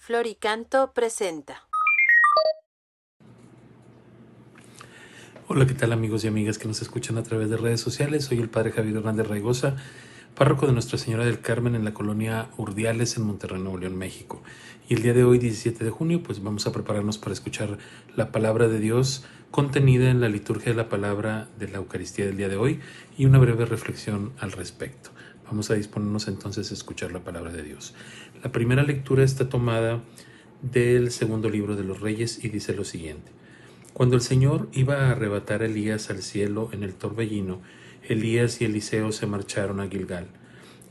Floricanto presenta. Hola, ¿qué tal amigos y amigas que nos escuchan a través de redes sociales? Soy el Padre Javier Hernández Raigosa, párroco de Nuestra Señora del Carmen en la colonia Urdiales en Monterrey, Nuevo León, México. Y el día de hoy, 17 de junio, pues vamos a prepararnos para escuchar la palabra de Dios contenida en la liturgia de la palabra de la Eucaristía del día de hoy y una breve reflexión al respecto. Vamos a disponernos entonces a escuchar la palabra de Dios. La primera lectura está tomada del segundo libro de los Reyes y dice lo siguiente. Cuando el Señor iba a arrebatar a Elías al cielo en el torbellino, Elías y Eliseo se marcharon a Gilgal.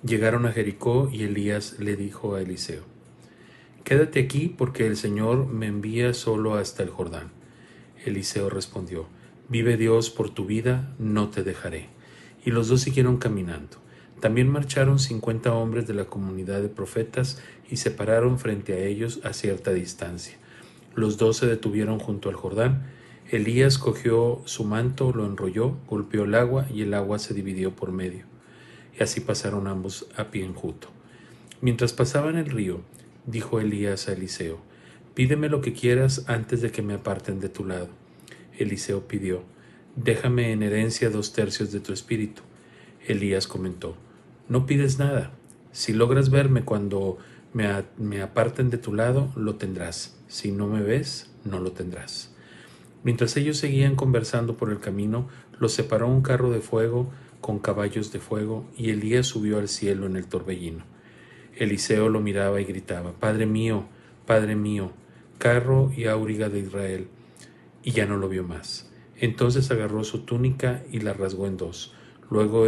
Llegaron a Jericó y Elías le dijo a Eliseo, «Quédate aquí porque el Señor me envía solo hasta el Jordán». Eliseo respondió, «Vive Dios por tu vida, no te dejaré». Y los dos siguieron caminando. También marcharon 50 hombres de la comunidad de profetas y se pararon frente a ellos a cierta distancia. Los dos se detuvieron junto al Jordán. Elías cogió su manto, lo enrolló, golpeó el agua y el agua se dividió por medio. Y así pasaron ambos a pie enjuto. Mientras pasaban el río, dijo Elías a Eliseo, «Pídeme lo que quieras antes de que me aparten de tu lado». Eliseo pidió, «Déjame en herencia 2/3 de tu espíritu». Elías comentó, «No pides nada. Si logras verme cuando me aparten de tu lado, lo tendrás. Si no me ves, no lo tendrás». Mientras ellos seguían conversando por el camino, los separó un carro de fuego con caballos de fuego, y Elías subió al cielo en el torbellino. Eliseo lo miraba y gritaba, Padre mío, carro y auriga de Israel», y ya no lo vio más. Entonces agarró su túnica y la rasgó en dos. Luego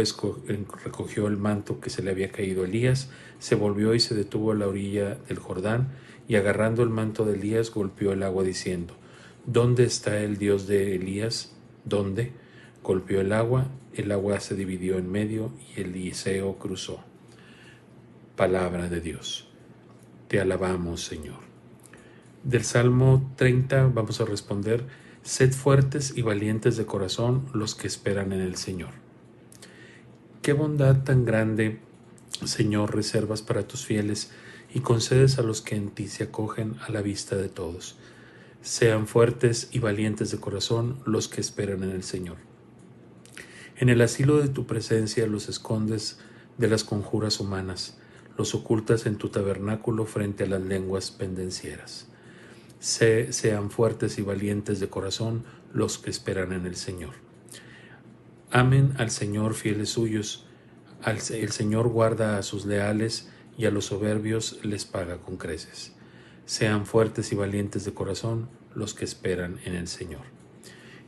recogió el manto que se le había caído a Elías, se volvió y se detuvo a la orilla del Jordán, y agarrando el manto de Elías golpeó el agua diciendo, «¿Dónde está el Dios de Elías? ¿Dónde?». Golpeó el agua se dividió en medio y Eliseo cruzó. Palabra de Dios. Te alabamos, Señor. Del Salmo 30 vamos a responder, «Sed fuertes y valientes de corazón los que esperan en el Señor». Qué bondad tan grande, Señor, reservas para tus fieles y concedes a los que en ti se acogen a la vista de todos. Sean fuertes y valientes de corazón los que esperan en el Señor. En el asilo de tu presencia los escondes de las conjuras humanas, los ocultas en tu tabernáculo frente a las lenguas pendencieras. Sean fuertes y valientes de corazón los que esperan en el Señor. Amen al Señor, fieles suyos. El Señor guarda a sus leales y a los soberbios les paga con creces. Sean fuertes y valientes de corazón los que esperan en el Señor.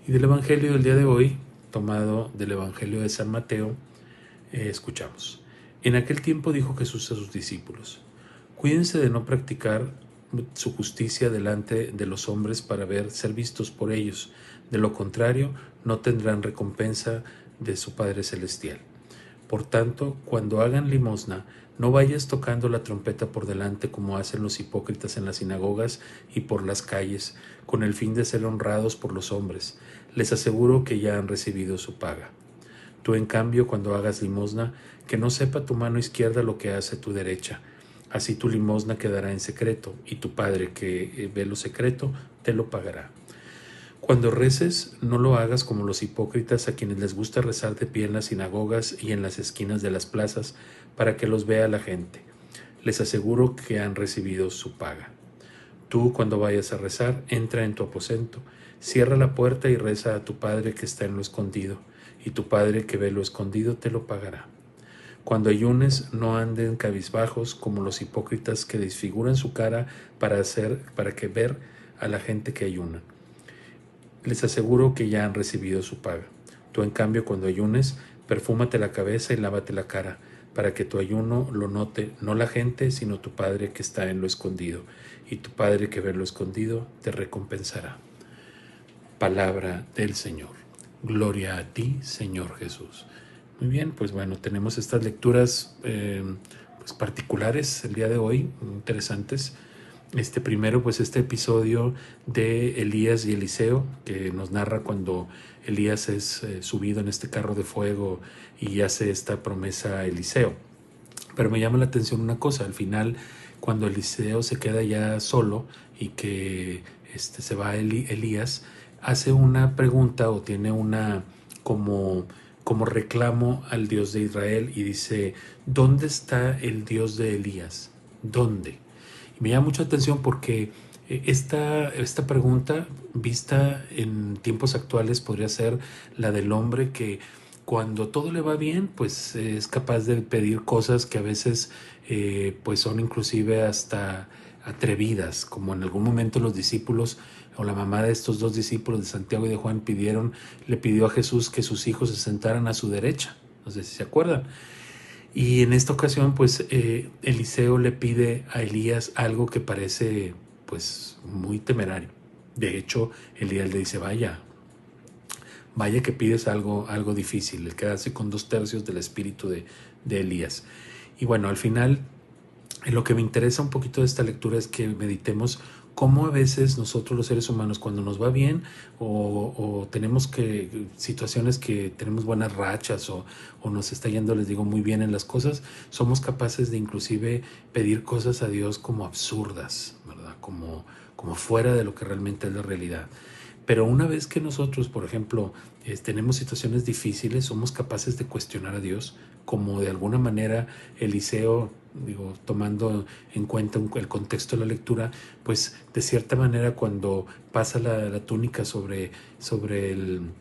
Y del Evangelio del día de hoy, tomado del Evangelio de San Mateo, escuchamos. En aquel tiempo dijo Jesús a sus discípulos, «Cuídense de no practicar su justicia delante de los hombres para ser vistos por ellos. De lo contrario, no tendrán recompensa de su Padre Celestial. Por tanto, cuando hagan limosna, no vayas tocando la trompeta por delante como hacen los hipócritas en las sinagogas y por las calles, con el fin de ser honrados por los hombres. Les aseguro que ya han recibido su paga. Tú, en cambio, cuando hagas limosna, que no sepa tu mano izquierda lo que hace tu derecha. Así tu limosna quedará en secreto, y tu Padre que ve lo secreto te lo pagará. Cuando reces, no lo hagas como los hipócritas a quienes les gusta rezar de pie en las sinagogas y en las esquinas de las plazas para que los vea la gente. Les aseguro que han recibido su paga. Tú, cuando vayas a rezar, entra en tu aposento, cierra la puerta y reza a tu Padre que está en lo escondido, y tu Padre que ve lo escondido te lo pagará. Cuando ayunes, no anden cabizbajos como los hipócritas que desfiguran su cara para que ver a la gente que ayuna. Les aseguro que ya han recibido su paga. Tú, en cambio, cuando ayunes, perfúmate la cabeza y lávate la cara, para que tu ayuno lo note no la gente, sino tu Padre que está en lo escondido, y tu Padre que ve lo escondido te recompensará. Palabra del Señor. Gloria a ti, Señor Jesús. Muy bien, pues bueno, tenemos estas lecturas pues particulares el día de hoy, interesantes. Primero, pues este episodio de Elías y Eliseo, que nos narra cuando Elías es subido en este carro de fuego y hace esta promesa a Eliseo. Pero me llama la atención una cosa, al final, cuando Eliseo se queda ya solo y que se va Elías, hace una pregunta o tiene una como reclamo al Dios de Israel y dice: ¿dónde está el Dios de Elías? ¿Dónde? Y me llama mucha atención porque esta pregunta, vista en tiempos actuales, podría ser la del hombre que cuando todo le va bien, pues es capaz de pedir cosas que a veces pues son inclusive hasta atrevidas, como en algún momento los discípulos o la mamá de estos dos discípulos de Santiago y de Juan le pidió a Jesús que sus hijos se sentaran a su derecha. No sé si se acuerdan. Y en esta ocasión, pues Eliseo le pide a Elías algo que parece pues muy temerario. De hecho, Elías le dice: vaya que pides algo difícil, el quedarse con 2/3 del espíritu de Elías. Y bueno, al final, lo que me interesa un poquito de esta lectura es que meditemos cómo a veces nosotros los seres humanos, cuando nos va bien o tenemos situaciones que tenemos buenas rachas o nos está yendo, les digo, muy bien en las cosas, somos capaces de inclusive pedir cosas a Dios como absurdas, ¿verdad? Como fuera de lo que realmente es la realidad. Pero una vez que nosotros, por ejemplo, tenemos situaciones difíciles, somos capaces de cuestionar a Dios, como de alguna manera Eliseo, digo, tomando en cuenta el contexto de la lectura, pues de cierta manera cuando pasa la túnica sobre el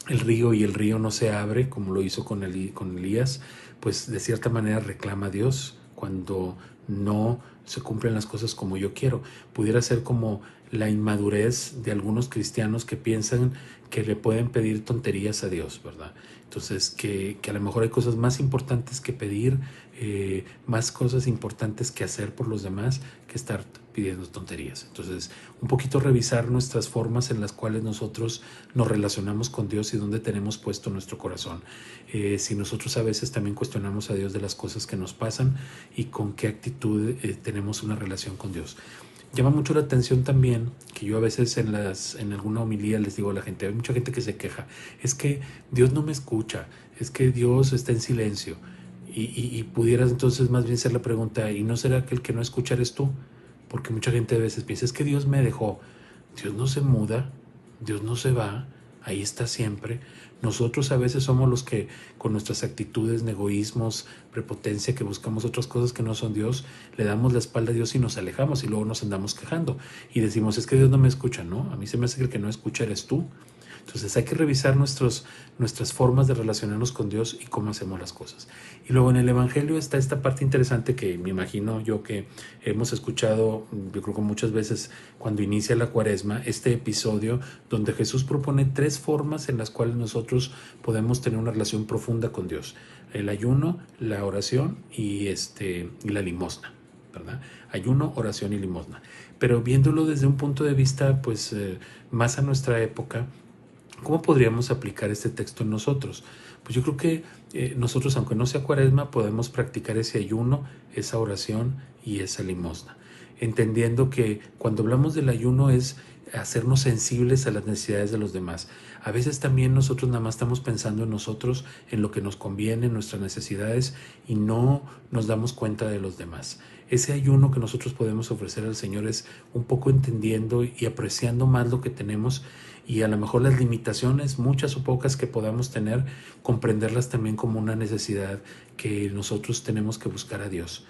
río y el río no se abre, como lo hizo con Elías, pues de cierta manera reclama a Dios cuando no se cumplen las cosas como yo quiero. Pudiera ser como la inmadurez de algunos cristianos que piensan que le pueden pedir tonterías a Dios, ¿verdad? Entonces, que a lo mejor hay cosas más importantes que pedir, más cosas importantes que hacer por los demás que estar pidiendo tonterías. Entonces, un poquito revisar nuestras formas en las cuales nosotros nos relacionamos con Dios y dónde tenemos puesto nuestro corazón. Si nosotros a veces también cuestionamos a Dios de las cosas que nos pasan y con qué actitud tenemos una relación con Dios. Llama mucho la atención también que yo a veces en alguna homilía les digo a la gente, hay mucha gente que se queja, es que Dios no me escucha, es que Dios está en silencio. Y pudieras entonces más bien ser la pregunta: ¿y no será que el que no escucha eres tú? Porque mucha gente a veces piensa: es que Dios me dejó. Dios no se muda, Dios no se va, ahí está siempre. Nosotros a veces somos los que con nuestras actitudes, egoísmos, prepotencia, que buscamos otras cosas que no son Dios, le damos la espalda a Dios y nos alejamos y luego nos andamos quejando y decimos: es que Dios no me escucha. No, a mí se me hace que el que no escucha eres tú. Entonces hay que revisar nuestras formas de relacionarnos con Dios y cómo hacemos las cosas. Y luego en el Evangelio está esta parte interesante que me imagino yo que hemos escuchado, yo creo que muchas veces cuando inicia la Cuaresma, este episodio donde Jesús propone 3 formas en las cuales nosotros podemos tener una relación profunda con Dios: el ayuno, la oración y la limosna, ¿verdad? Ayuno, oración y limosna. Pero viéndolo desde un punto de vista pues más a nuestra época, ¿cómo podríamos aplicar este texto en nosotros? Pues yo creo que nosotros, aunque no sea Cuaresma, podemos practicar ese ayuno, esa oración y esa limosna, entendiendo que cuando hablamos del ayuno es hacernos sensibles a las necesidades de los demás. A veces también nosotros nada más estamos pensando en nosotros, en lo que nos conviene, en nuestras necesidades, y no nos damos cuenta de los demás. Ese ayuno que nosotros podemos ofrecer al Señor es un poco entendiendo y apreciando más lo que tenemos, y a lo mejor las limitaciones, muchas o pocas que podamos tener, comprenderlas también como una necesidad que nosotros tenemos que buscar a Dios.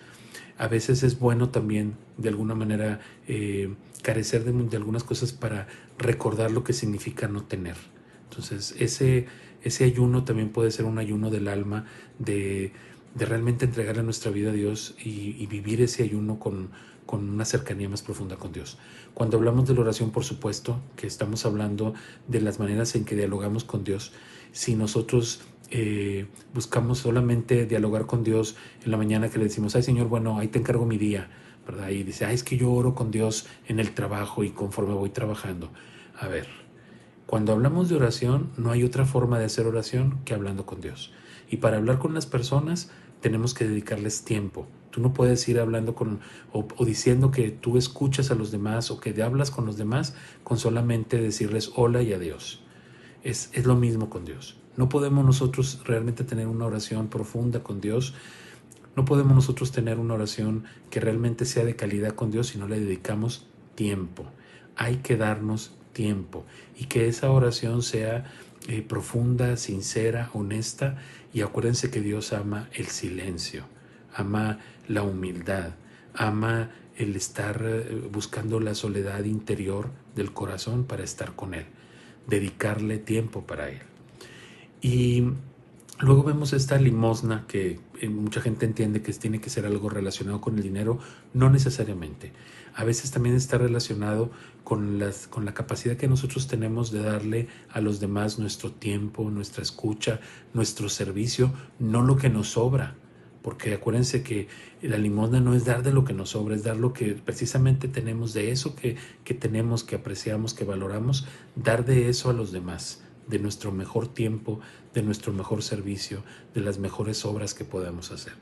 A veces es bueno también de alguna manera carecer de algunas cosas para recordar lo que significa no tener. Entonces ese ayuno también puede ser un ayuno del alma, de realmente entregarle nuestra vida a Dios y vivir ese ayuno con una cercanía más profunda con Dios. Cuando hablamos de la oración, por supuesto que estamos hablando de las maneras en que dialogamos con Dios. Si nosotros buscamos solamente dialogar con Dios en la mañana, que le decimos: ay Señor, bueno, ahí te encargo mi día, ¿verdad? Y dice: ay, es que yo oro con Dios en el trabajo y conforme voy trabajando. A ver, cuando hablamos de oración, no hay otra forma de hacer oración que hablando con Dios. Y para hablar con las personas tenemos que dedicarles tiempo. Tú no puedes ir hablando o diciendo que tú escuchas a los demás o que te hablas con los demás con solamente decirles hola y adiós. Es lo mismo con Dios. No podemos nosotros realmente tener una oración profunda con Dios No podemos nosotros tener una oración que realmente sea de calidad con Dios si no le dedicamos tiempo. Hay que darnos tiempo y que esa oración sea profunda, sincera, honesta. Y acuérdense que Dios ama el silencio, ama la humildad, ama el estar buscando la soledad interior del corazón para estar con Él, dedicarle tiempo para Él. Y luego vemos esta limosna que mucha gente entiende que tiene que ser algo relacionado con el dinero, no necesariamente. A veces también está relacionado con la capacidad que nosotros tenemos de darle a los demás nuestro tiempo, nuestra escucha, nuestro servicio, no lo que nos sobra. Porque acuérdense que la limosna no es dar de lo que nos sobra, es dar lo que precisamente tenemos, de eso que tenemos, que apreciamos, que valoramos, dar de eso a los demás, de nuestro mejor tiempo, de nuestro mejor servicio, de las mejores obras que podamos hacer,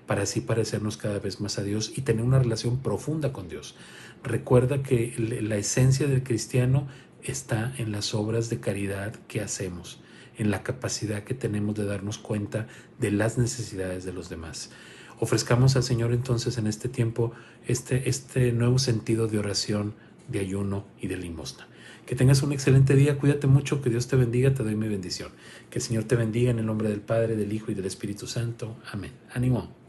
para así parecernos cada vez más a Dios y tener una relación profunda con Dios. Recuerda que la esencia del cristiano está en las obras de caridad que hacemos, en la capacidad que tenemos de darnos cuenta de las necesidades de los demás. Ofrezcamos al Señor entonces en este tiempo este nuevo sentido de oración, de ayuno y de limosna. Que tengas un excelente día, cuídate mucho, que Dios te bendiga, te doy mi bendición. Que el Señor te bendiga en el nombre del Padre, del Hijo y del Espíritu Santo. Amén. Ánimo.